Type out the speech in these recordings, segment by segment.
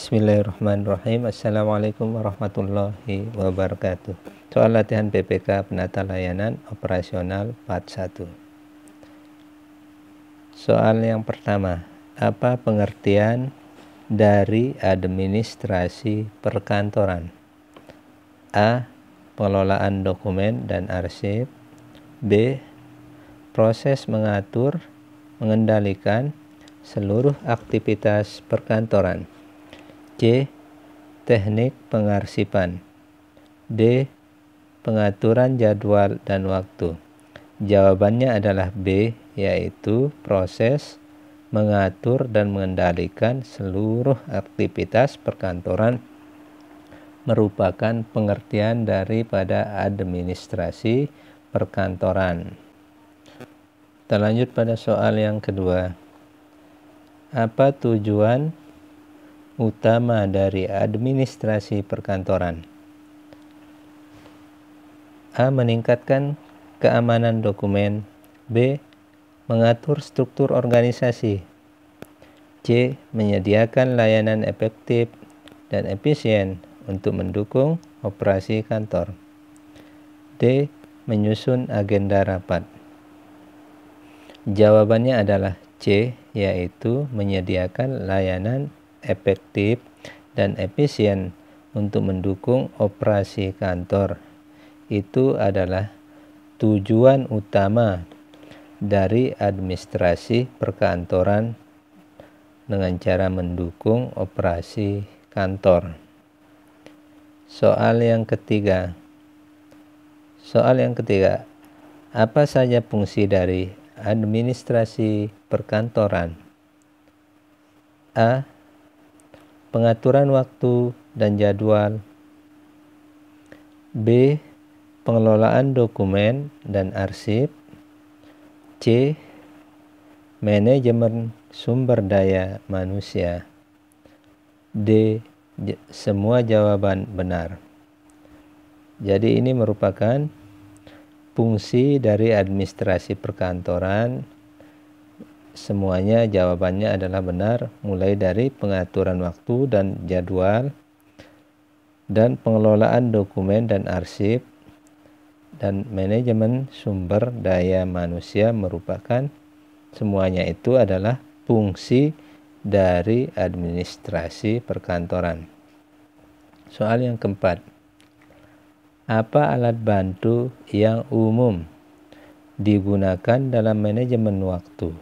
Bismillahirrahmanirrahim. Assalamualaikum warahmatullahi wabarakatuh. Soal latihan PPK Penata Layanan Operasional Part 1. Soal yang pertama, apa pengertian dari administrasi perkantoran? A. Pengelolaan dokumen dan arsip. B. Proses mengatur, mengendalikan seluruh aktivitas perkantoran. C. Teknik pengarsipan. D. Pengaturan jadwal dan waktu. Jawabannya adalah B, yaitu proses mengatur dan mengendalikan seluruh aktivitas perkantoran merupakan pengertian daripada administrasi perkantoran. Kita lanjut pada soal yang kedua. Apa tujuan utama dari administrasi perkantoran? A. Meningkatkan keamanan dokumen. B. Mengatur struktur organisasi. C. Menyediakan layanan efektif dan efisien untuk mendukung operasi kantor. D. Menyusun agenda rapat. Jawabannya adalah C, yaitu menyediakan layanan efektif dan efisien untuk mendukung operasi kantor. Itu adalah tujuan utama dari administrasi perkantoran dengan cara mendukung operasi kantor. Soal yang ketiga. Apa saja fungsi dari administrasi perkantoran? A. Pengaturan waktu dan jadwal. B. Pengelolaan dokumen dan arsip. C. Manajemen sumber daya manusia. D. Semua jawaban benar. Jadi ini merupakan fungsi dari administrasi perkantoran. Semuanya jawabannya adalah benar, mulai dari pengaturan waktu dan jadwal, dan pengelolaan dokumen dan arsip, dan manajemen sumber daya manusia merupakan semuanya itu adalah fungsi dari administrasi perkantoran. Soal yang keempat. Apa alat bantu yang umum digunakan dalam manajemen waktu?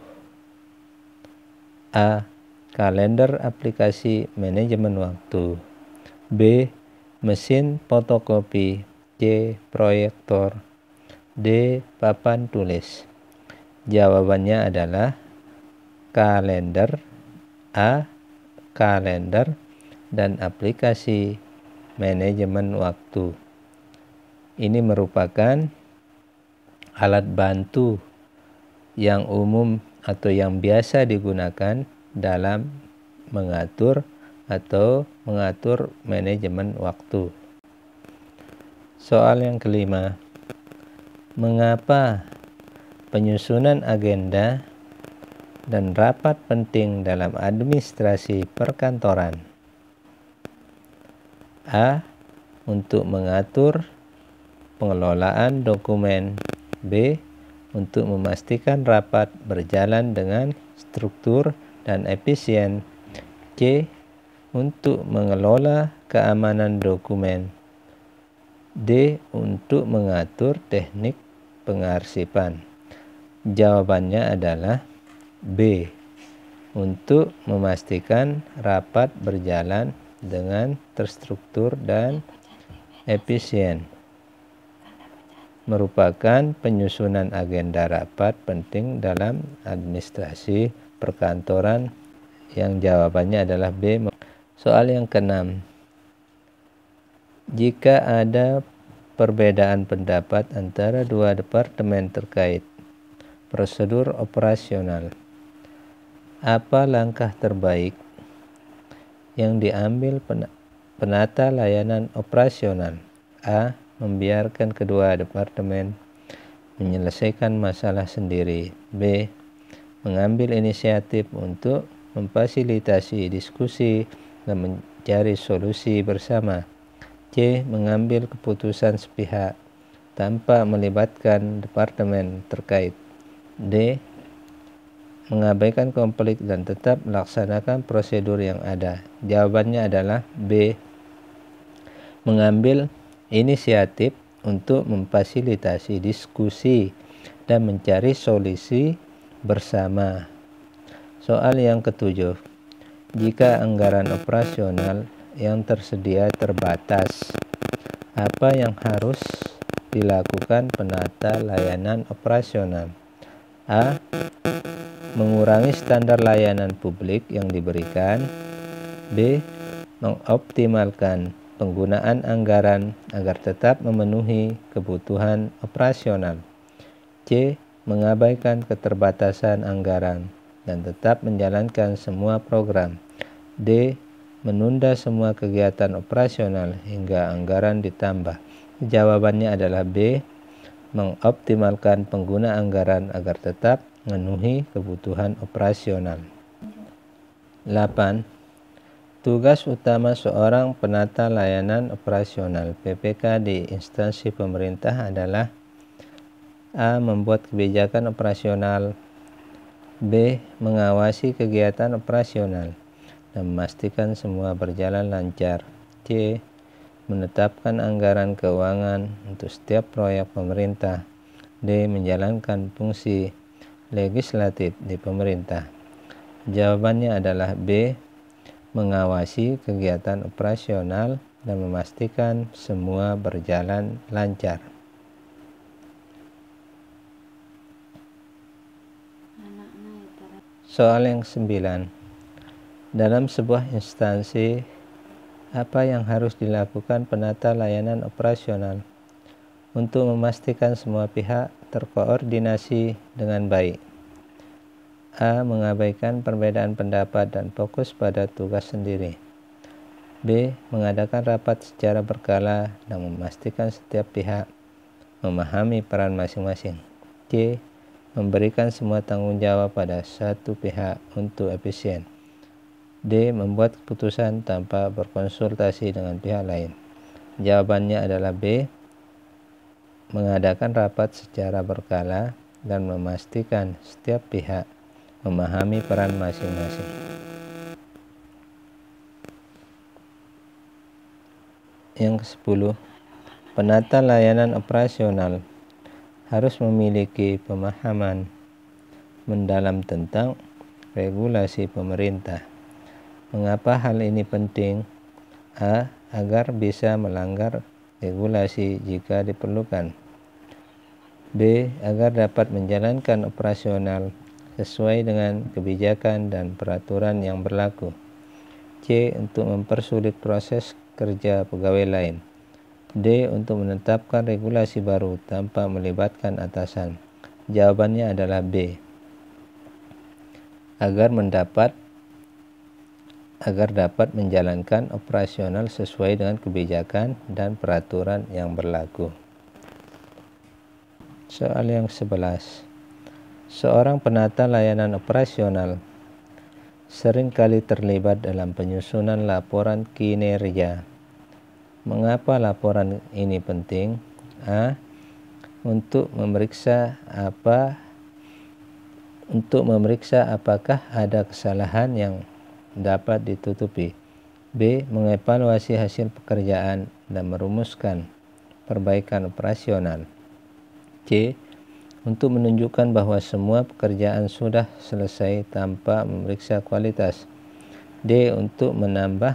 A. Kalender aplikasi manajemen waktu. B. Mesin fotokopi. C. Proyektor. D. Papan tulis. Jawabannya adalah kalender. A. Kalender dan aplikasi manajemen waktu. Ini merupakan alat bantu yang umum atau yang biasa digunakan dalam mengatur manajemen waktu. Soal yang kelima. Mengapa penyusunan agenda dan rapat penting dalam administrasi perkantoran? A. Untuk mengatur pengelolaan dokumen. B. Untuk memastikan rapat berjalan dengan struktur dan efisien. C. Untuk mengelola keamanan dokumen. D. Untuk mengatur teknik pengarsipan. Jawabannya adalah B. Untuk memastikan rapat berjalan dengan terstruktur dan efisien. Merupakan penyusunan agenda rapat penting dalam administrasi perkantoran yang jawabannya adalah B. Soal yang keenam. Jika ada perbedaan pendapat antara dua departemen terkait prosedur operasional, apa langkah terbaik yang diambil penata layanan operasional? A. Membiarkan kedua departemen menyelesaikan masalah sendiri. B. Mengambil inisiatif untuk memfasilitasi diskusi dan mencari solusi bersama. C. Mengambil keputusan sepihak tanpa melibatkan departemen terkait. D. Mengabaikan konflik dan tetap melaksanakan prosedur yang ada. Jawabannya adalah B. Mengambil inisiatif untuk memfasilitasi diskusi dan mencari solusi bersama. Soal yang ketujuh. Jika anggaran operasional yang tersedia terbatas, apa yang harus dilakukan penata layanan operasional? A. Mengurangi standar layanan publik yang diberikan. B. Mengoptimalkan penggunaan anggaran agar tetap memenuhi kebutuhan operasional. C. Mengabaikan keterbatasan anggaran dan tetap menjalankan semua program. D. Menunda semua kegiatan operasional hingga anggaran ditambah. Jawabannya adalah B. Mengoptimalkan pengguna anggaran agar tetap memenuhi kebutuhan operasional. 8. Tugas utama seorang penata layanan operasional PPK di instansi pemerintah adalah A. Membuat kebijakan operasional. B. Mengawasi kegiatan operasional dan memastikan semua berjalan lancar. C. Menetapkan anggaran keuangan untuk setiap proyek pemerintah. D. Menjalankan fungsi legislatif di pemerintah. Jawabannya adalah B. Mengawasi kegiatan operasional dan memastikan semua berjalan lancar. Soal yang 9. Dalam sebuah instansi, apa yang harus dilakukan penata layanan operasional untuk memastikan semua pihak terkoordinasi dengan baik? A. Mengabaikan perbedaan pendapat dan fokus pada tugas sendiri. B. Mengadakan rapat secara berkala dan memastikan setiap pihak memahami peran masing-masing. C. Memberikan semua tanggung jawab pada satu pihak untuk efisien. D. Membuat keputusan tanpa berkonsultasi dengan pihak lain. Jawabannya adalah B. Mengadakan rapat secara berkala dan memastikan setiap pihak memahami peran masing-masing. Yang ke-10. Penata layanan operasional harus memiliki pemahaman mendalam tentang regulasi pemerintah. Mengapa hal ini penting? A. Agar bisa melanggar regulasi jika diperlukan. B. Agar dapat menjalankan operasional sesuai dengan kebijakan dan peraturan yang berlaku. C. Untuk mempersulit proses kerja pegawai lain. D. Untuk menetapkan regulasi baru tanpa melibatkan atasan. Jawabannya adalah B. Agar dapat menjalankan operasional sesuai dengan kebijakan dan peraturan yang berlaku. Soal yang 11. Seorang penata layanan operasional sering kali terlibat dalam penyusunan laporan kinerja. Mengapa laporan ini penting? A. Untuk memeriksa apakah ada kesalahan yang dapat ditutupi. B. Mengevaluasi hasil pekerjaan dan merumuskan perbaikan operasional. C. Untuk menunjukkan bahwa semua pekerjaan sudah selesai tanpa memeriksa kualitas. D. Untuk menambah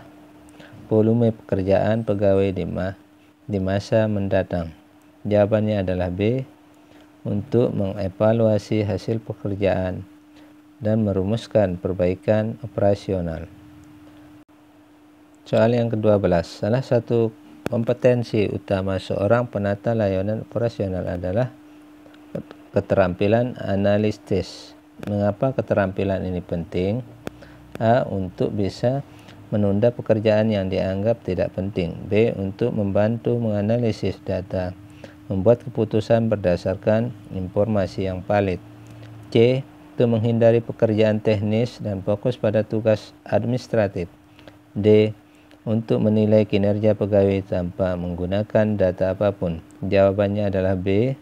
volume pekerjaan pegawai di masa mendatang. Jawabannya adalah B. Untuk mengevaluasi hasil pekerjaan dan merumuskan perbaikan operasional. Soal yang ke-12. Salah satu kompetensi utama seorang penata layanan operasional adalah keterampilan analitis. Mengapa keterampilan ini penting? A. Untuk bisa menunda pekerjaan yang dianggap tidak penting. B. Untuk membantu menganalisis data, membuat keputusan berdasarkan informasi yang valid. C. Untuk menghindari pekerjaan teknis dan fokus pada tugas administratif. D. Untuk menilai kinerja pegawai tanpa menggunakan data apapun. Jawabannya adalah B.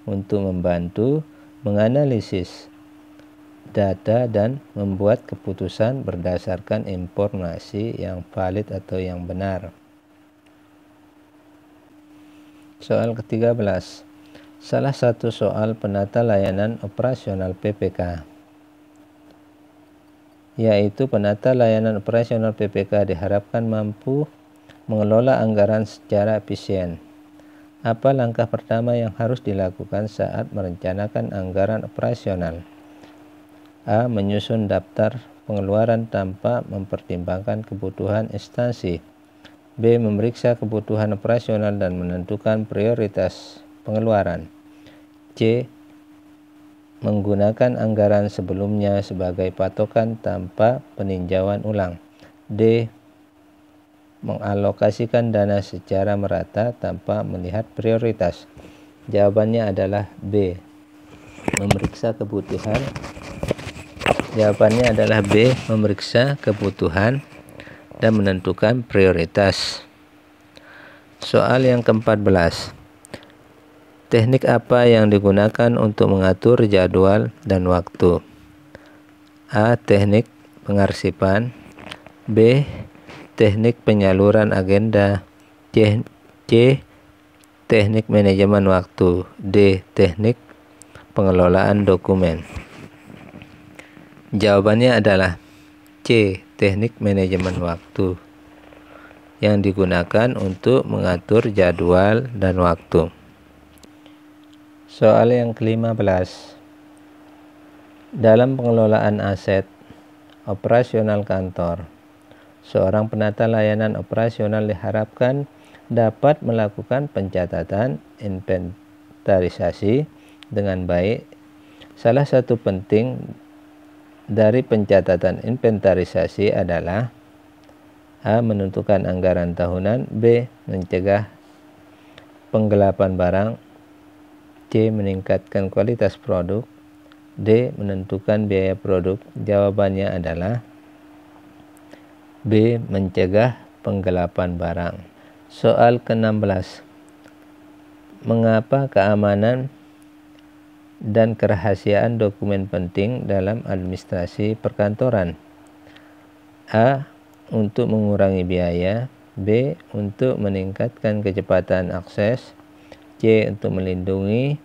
Untuk membantu menganalisis data dan membuat keputusan berdasarkan informasi yang valid atau yang benar. Soal ke-13. Salah satu soal penata layanan operasional PPK, yaitu penata layanan operasional PPK diharapkan mampu mengelola anggaran secara efisien. Apa langkah pertama yang harus dilakukan saat merencanakan anggaran operasional? A. Menyusun daftar pengeluaran tanpa mempertimbangkan kebutuhan instansi. B. Memeriksa kebutuhan operasional dan menentukan prioritas pengeluaran. C. Menggunakan anggaran sebelumnya sebagai patokan tanpa peninjauan ulang. D. Mengalokasikan dana secara merata tanpa melihat prioritas. Jawabannya adalah B. Memeriksa kebutuhan. Jawabannya adalah B. Memeriksa kebutuhan dan menentukan prioritas. Soal yang ke-14. Teknik apa yang digunakan untuk mengatur jadwal dan waktu? A. Teknik pengarsipan. B. Teknik penyaluran agenda. C. Teknik manajemen waktu. D. Teknik pengelolaan dokumen. Jawabannya adalah C. Teknik manajemen waktu yang digunakan untuk mengatur jadwal dan waktu. Soal yang ke-15. Dalam pengelolaan aset operasional kantor, seorang penata layanan operasional diharapkan dapat melakukan pencatatan inventarisasi dengan baik. Salah satu penting dari pencatatan inventarisasi adalah A. Menentukan anggaran tahunan. B. Mencegah penggelapan barang. C. Meningkatkan kualitas produk. D. Menentukan biaya produk. Jawabannya adalah B. Mencegah penggelapan barang. Soal ke-16. Mengapa keamanan dan kerahasiaan dokumen penting dalam administrasi perkantoran? A. Untuk mengurangi biaya. B. Untuk meningkatkan kecepatan akses. C. Untuk melindungi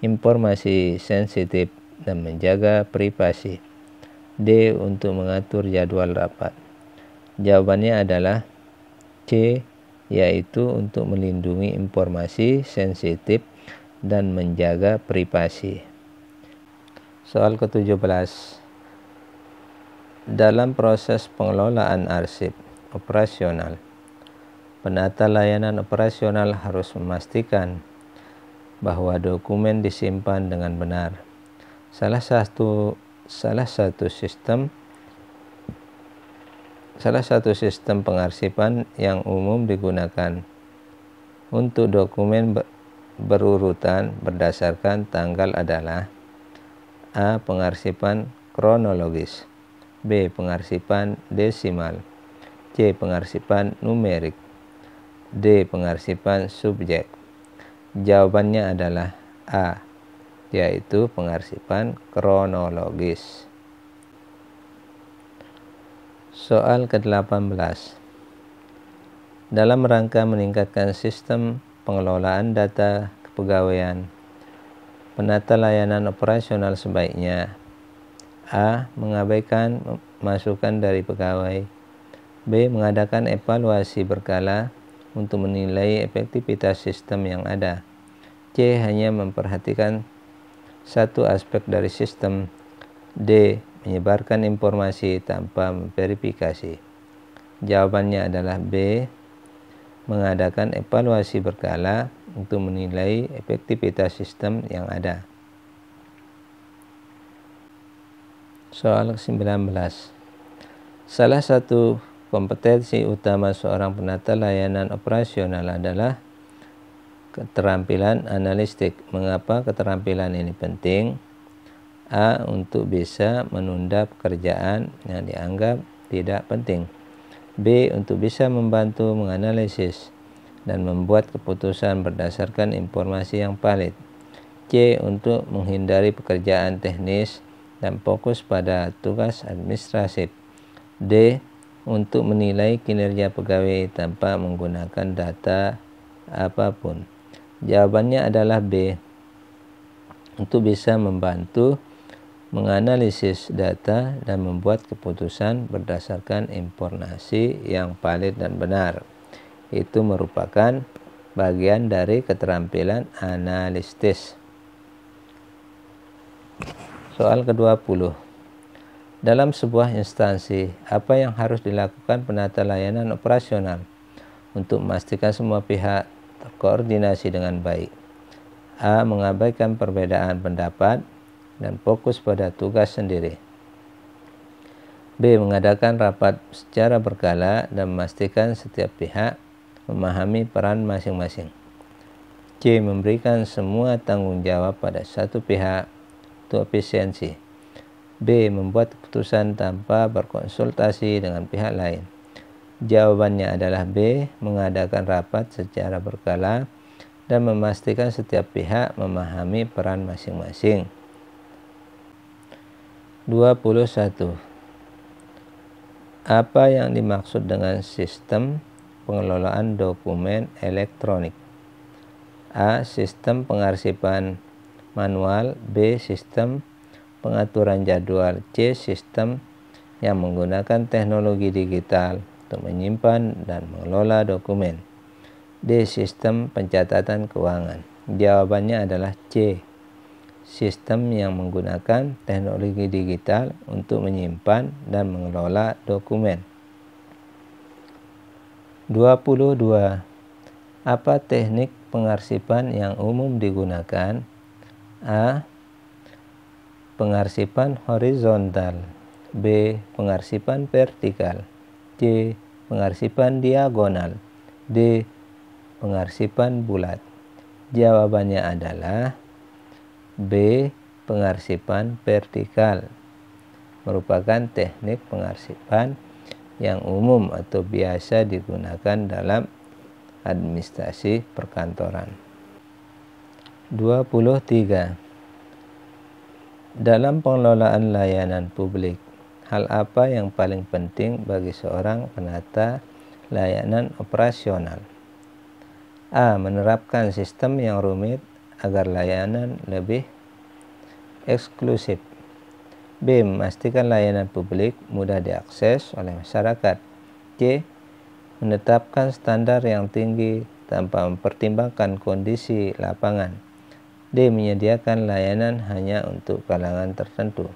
informasi sensitif dan menjaga privasi. D. Untuk mengatur jadwal rapat. Jawabannya adalah C, yaitu untuk melindungi informasi sensitif dan menjaga privasi. Soal ke-17. Dalam proses pengelolaan arsip operasional, penata layanan operasional harus memastikan bahwa dokumen disimpan dengan benar. Salah satu sistem pengarsipan yang umum digunakan untuk dokumen berurutan berdasarkan tanggal adalah A. Pengarsipan kronologis. B. Pengarsipan desimal. C. Pengarsipan numerik. D. Pengarsipan subjek. Jawabannya adalah A, yaitu pengarsipan kronologis. Soal ke-18. Dalam rangka meningkatkan sistem pengelolaan data kepegawaian, penata layanan operasional sebaiknya A. Mengabaikan masukan dari pegawai. B. Mengadakan evaluasi berkala untuk menilai efektivitas sistem yang ada. C. Hanya memperhatikan satu aspek dari sistem. D. Menyebarkan informasi tanpa memverifikasi. Jawabannya adalah B. Mengadakan evaluasi berkala untuk menilai efektivitas sistem yang ada. Soal ke-19. Salah satu kompetensi utama seorang penata layanan operasional adalah keterampilan analistik. Mengapa keterampilan ini penting? A. Untuk bisa menunda pekerjaan yang dianggap tidak penting. B. Untuk bisa membantu menganalisis dan membuat keputusan berdasarkan informasi yang valid. C. Untuk menghindari pekerjaan teknis dan fokus pada tugas administratif. D. Untuk menilai kinerja pegawai tanpa menggunakan data apapun. Jawabannya adalah B. Untuk bisa membantu menganalisis data dan membuat keputusan berdasarkan informasi yang valid dan benar. Itu merupakan bagian dari keterampilan analitis. Soal ke-20. Dalam sebuah instansi, apa yang harus dilakukan penata layanan operasional untuk memastikan semua pihak terkoordinasi dengan baik? A. Mengabaikan perbedaan pendapat dan fokus pada tugas sendiri. B. Mengadakan rapat secara berkala dan memastikan setiap pihak memahami peran masing-masing. C. Memberikan semua tanggung jawab pada satu pihak untuk efisiensi. B. Membuat keputusan tanpa berkonsultasi dengan pihak lain. Jawabannya adalah B. Mengadakan rapat secara berkala dan memastikan setiap pihak memahami peran masing-masing. 21. Apa yang dimaksud dengan sistem pengelolaan dokumen elektronik? A. Sistem pengarsipan manual. B. Sistem pengaturan jadwal. C. Sistem yang menggunakan teknologi digital untuk menyimpan dan mengelola dokumen. D. Sistem pencatatan keuangan. Jawabannya adalah C. Sistem yang menggunakan teknologi digital untuk menyimpan dan mengelola dokumen. 22. Apa teknik pengarsipan yang umum digunakan? A. Pengarsipan horizontal. B. Pengarsipan vertikal. C. Pengarsipan diagonal. D. Pengarsipan bulat. Jawabannya adalah B. Pengarsipan vertikal. Merupakan teknik pengarsipan yang umum atau biasa digunakan dalam administrasi perkantoran. 23. Dalam pengelolaan layanan publik, hal apa yang paling penting bagi seorang penata layanan operasional? A. Menerapkan sistem yang rumit agar layanan lebih eksklusif. B. Memastikan layanan publik mudah diakses oleh masyarakat. C. Menetapkan standar yang tinggi tanpa mempertimbangkan kondisi lapangan. D. Menyediakan layanan hanya untuk kalangan tertentu.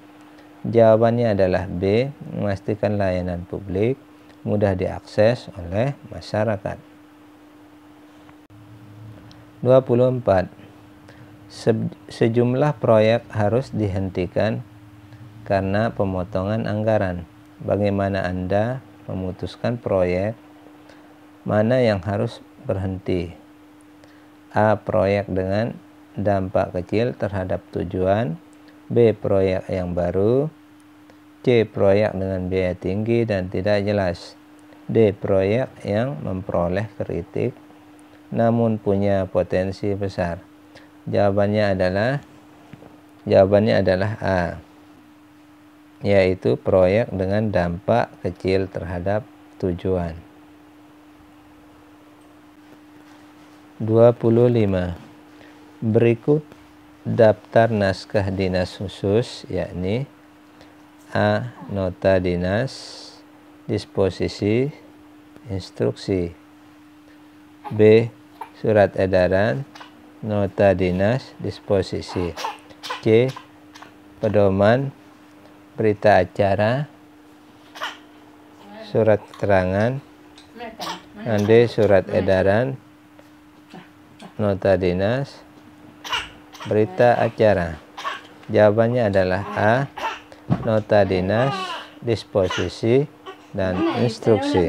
Jawabannya adalah B. Memastikan layanan publik mudah diakses oleh masyarakat. 24. Sejumlah proyek harus dihentikan karena pemotongan anggaran. Bagaimana Anda memutuskan proyek mana yang harus berhenti? A. Proyek dengan dampak kecil terhadap tujuan. B. Proyek yang baru. C. Proyek dengan biaya tinggi dan tidak jelas. D. Proyek yang memperoleh kritik namun punya potensi besar. Jawabannya adalah A, yaitu proyek dengan dampak kecil terhadap tujuan. 25. Berikut daftar naskah dinas khusus, yakni A. Nota dinas, disposisi, instruksi. B. Surat edaran, nota dinas, disposisi. C. Pedoman, berita acara, surat keterangan. Dan D. Surat edaran, nota dinas, berita acara. Jawabannya adalah A. Nota dinas, disposisi, dan instruksi.